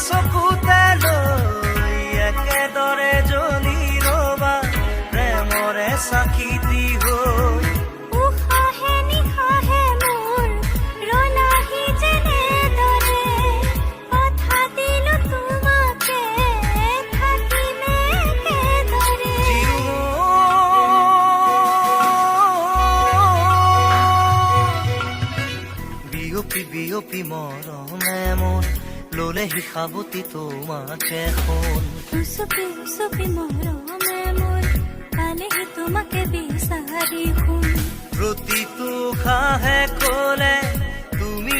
চকুতে লৈ একেদৰে জ্বলি ৰবা প্ৰেমৰে চাকি দি হৈ উশাহে নিশাহে মোৰ ৰলাহি যেনেদৰে কথা দিলো তোমাকে থাকিমে একেদৰে বিয়পি বিয়পি মৰমে মোৰ ললেহি সাৱতি তোমাকে শুন উচপি উচপি মৰমে মোৰ পালেহি তোমাকে বিচাৰি শুন প্ৰতিটো খাহে কলে তুমি